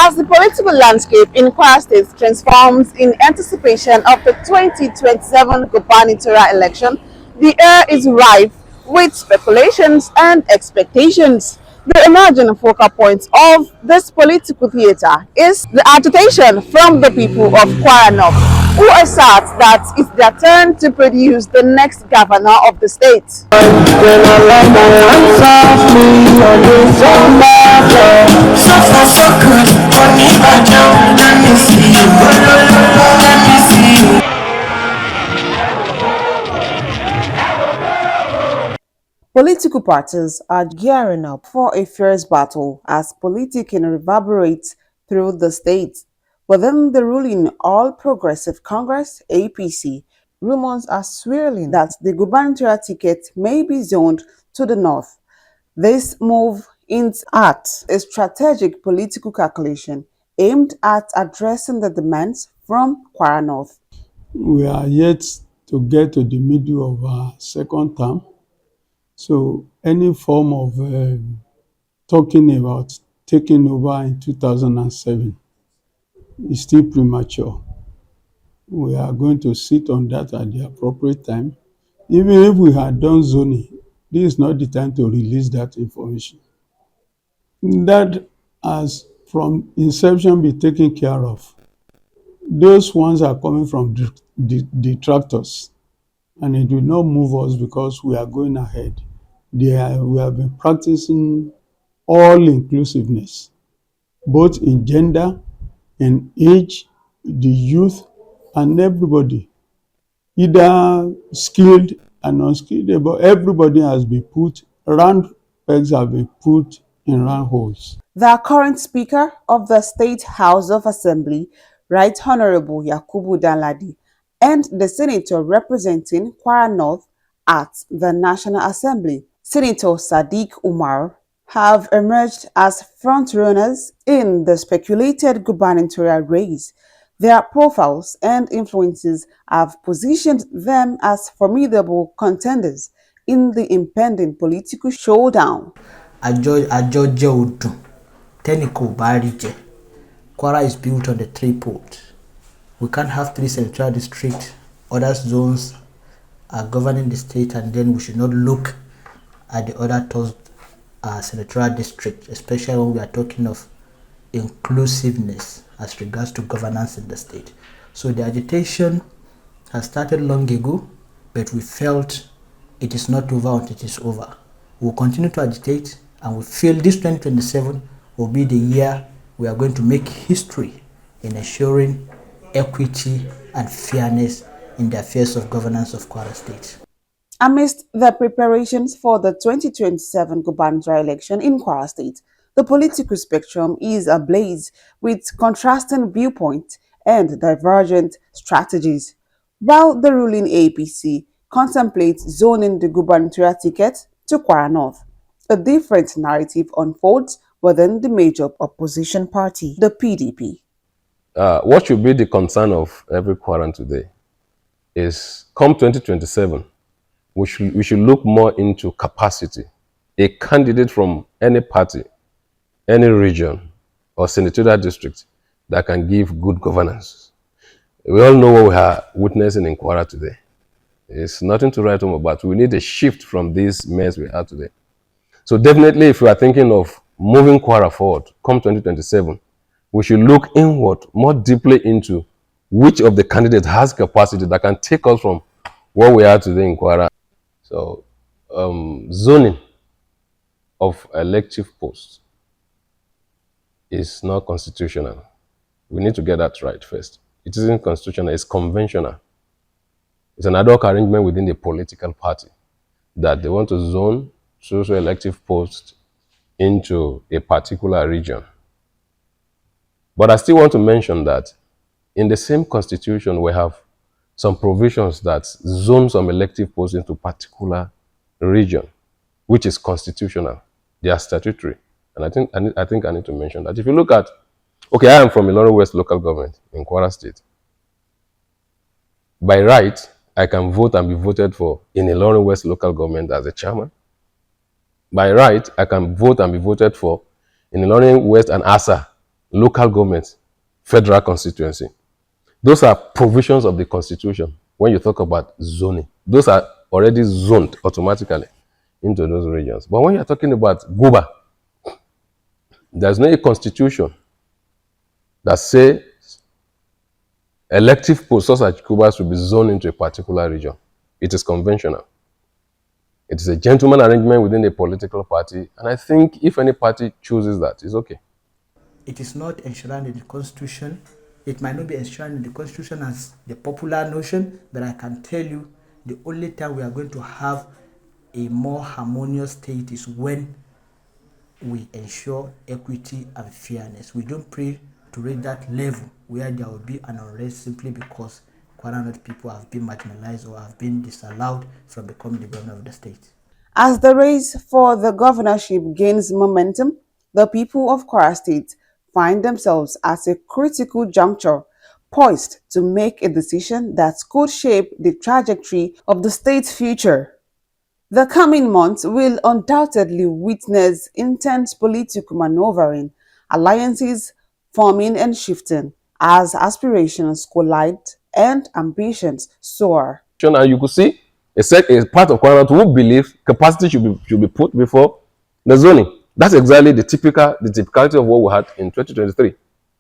As the political landscape in Kwara State transforms in anticipation of the 2027 gubernatorial election, the air is rife with speculations and expectations. The emerging focal point of this political theater is the agitation from the people of Kwara North, who assert that it's their turn to produce the next governor of the state. Political parties are gearing up for a fierce battle as politicking reverberates through the state. Within the ruling All Progressive Congress (APC), rumors are swirling that the gubernatorial ticket may be zoned to the north. This move hints at a strategic political calculation aimed at addressing the demands from Kwara North. We are yet to get to the middle of our second term. So any form of talking about taking over in 2007 is still premature. We are going to sit on that at the appropriate time. Even if we had done zoning, this is not the time to release that information. That has from inception been taken care of. Those ones are coming from detractors, and it will not move us because we are going ahead. We have been practicing all inclusiveness, both in gender, in age, the youth, and everybody, either skilled and unskilled, but everybody has been put, round pegs have been put in round holes. The current Speaker of the State House of Assembly, Right Honorable Yakubu Danladi, and the Senator representing Kwara North at the National Assembly, Senator Sadiq Umar, have emerged as front-runners in the speculated gubernatorial race. Their profiles and influences have positioned them as formidable contenders in the impending political showdown. Kwara is built on the three poles. We can't have three senatorial districts, other zones are governing the state, and then we should not look at the other two senatorial districts, especially when we are talking of inclusiveness as regards to governance in the state. So the agitation has started long ago, but we felt it is not over until it is over. We will continue to agitate, and we feel this 2027 will be the year we are going to make history in ensuring equity and fairness in the affairs of governance of Kwara State. Amidst the preparations for the 2027 gubernatorial election in Kwara State, the political spectrum is ablaze with contrasting viewpoints and divergent strategies. While the ruling APC contemplates zoning the gubernatorial ticket to Kwara North, a different narrative unfolds within the major opposition party, the PDP. What should be the concern of every Kwaran today is, come 2027, we should look more into capacity. A candidate from any party, any region, or senatorial district that can give good governance. We all know what we are witnessing in Kwara today. It's nothing to write home about. We need a shift from this mess we have today. So definitely, if we are thinking of moving Kwara forward, come 2027, we should look inward, more deeply into which of the candidates has capacity that can take us from where we are today in Kwara. So, zoning of elective posts is not constitutional. We need to get that right first. It isn't constitutional, it's conventional. It's an ad hoc arrangement within the political party that they want to zone social elective posts into a particular region. But I still want to mention that in the same constitution, we have some provisions that zone some elective posts into particular region, which is constitutional. They are statutory. And I think I need to mention that. If you look at, okay, I am from Ilorin West local government in Kwara State. By right, I can vote and be voted for in Ilorin West local government as a chairman. By right, I can vote and be voted for in Ilorin West and Asa local government, federal constituency. Those are provisions of the constitution when you talk about zoning. Those are already zoned automatically into those regions. But when you're talking about guber, there's no constitution that says elective posts such as gubers will be zoned into a particular region. It is conventional. It is a gentleman arrangement within a political party, and I think if any party chooses that, it's okay. It is not enshrined in the constitution. It might not be enshrined in the constitution as the popular notion, but I can tell you the only time we are going to have a more harmonious state is when we ensure equity and fairness. We don't pray to reach that level where there will be an unrest simply because Kwara North people have been marginalized or have been disallowed from becoming the governor of the state. As the race for the governorship gains momentum, the people of Kwara State find themselves at a critical juncture, poised to make a decision that could shape the trajectory of the state's future. The coming months will undoubtedly witness intense political maneuvering, alliances forming and shifting as aspirations collide and ambitions soar. And you could see a part of Kwara who believe capacity should be put before the zoning. That's exactly the typicality of what we had in 2023,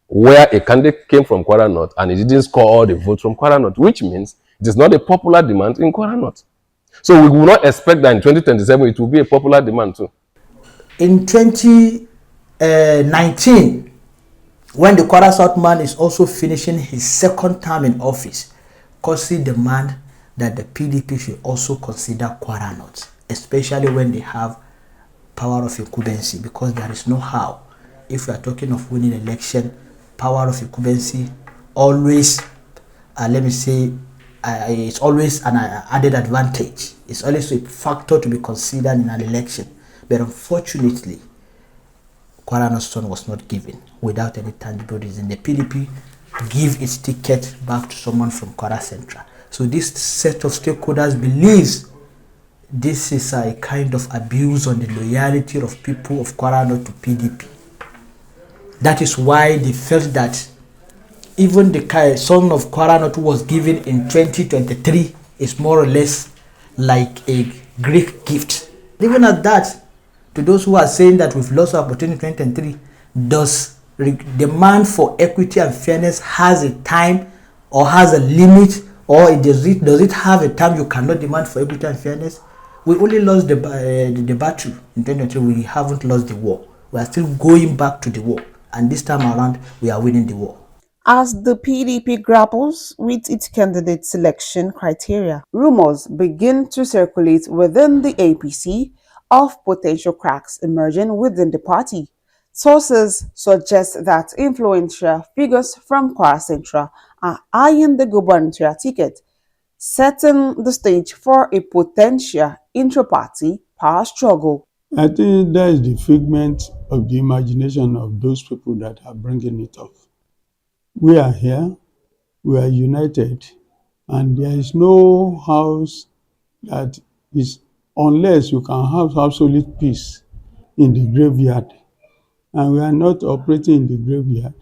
where a candidate came from Kwara North and he didn't score all the votes from Kwara North, which means it is not a popular demand in Kwara North. So we will not expect that in 2027 it will be a popular demand too. In 2019, when the Kwara South man is also finishing his second term in office, Kosi demand that the PDP should also consider Kwara North, especially when they have power of incumbency, because there is no how. If we are talking of winning election, power of incumbency always, let me say, it's always an added advantage. It's always a factor to be considered in an election. But unfortunately, Kwara North was not given without any tangible reason. The PDP give its ticket back to someone from Kwara Central. So this set of stakeholders believes this is a kind of abuse on the loyalty of people of Kwara North to PDP. That is why they felt that even the son of Kwara North who was given in 2023 is more or less like a Greek gift. Even at that, to those who are saying that we've lost our opportunity in 2023, does demand for equity and fairness has a time or has a limit, or does it have a time you cannot demand for equity and fairness? We only lost the battle in 2023. We haven't lost the war. We are still going back to the war, and this time around we are winning the war. As the PDP grapples with its candidate selection criteria, rumors begin to circulate within the APC of potential cracks emerging within the party. Sources suggest that influential figures from Kwara Central are eyeing the gubernatorial ticket, setting the stage for a potential intra-party power struggle. I think that is the figment of the imagination of those people that are bringing it up. We are here, we are united, and there is no house that is, unless you can have absolute peace in the graveyard. And we are not operating in the graveyard,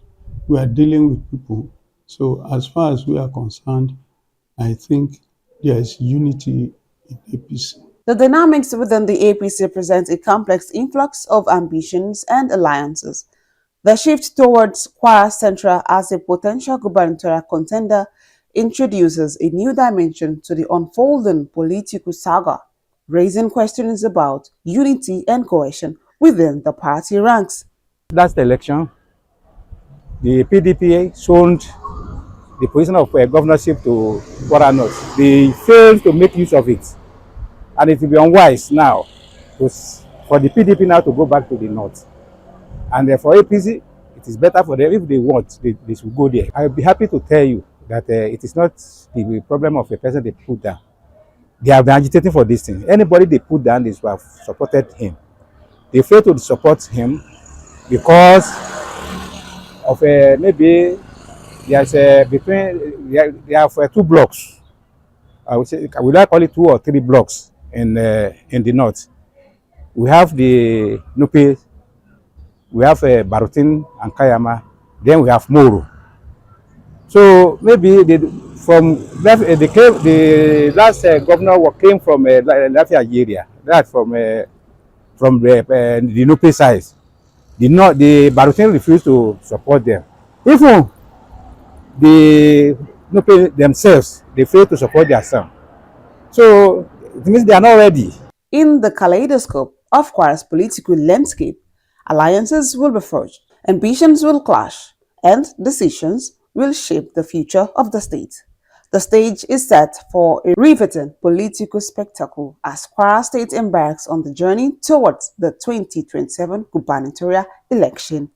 we are dealing with people. So as far as we are concerned, I think there is unity in APC. The dynamics within the APC present a complex influx of ambitions and alliances. The shift towards Kwara Central as a potential gubernatorial contender introduces a new dimension to the unfolding political saga, raising questions about unity and cohesion within the party ranks. Last election, the PDP sold the position of governorship to Kwara North. They failed to make use of it, and it will be unwise now for the PDP now to go back to the north. And for APC, it is better for them if they want, they should go there. I will be happy to tell you that it is not the problem of a person they put down. They have been agitating for this thing. Anybody they put down, they have supported him. They fail to support him because of maybe there's between they have 2 blocks. I would say, would I call it 2 or 3 blocks in the north? We have the Nupe, we have Barutin and Kayama, Then we have Moro. So maybe the last governor came from Lafayette area, that from the Nupe side. The Barutin refused to support them. Even the Nupe themselves, they failed to support their son. So it means they are not ready. In the kaleidoscope of Kwara's political landscape, alliances will be forged, ambitions will clash, and decisions will shape the future of the state. The stage is set for a riveting political spectacle as Kwara State embarks on the journey towards the 2027 gubernatorial election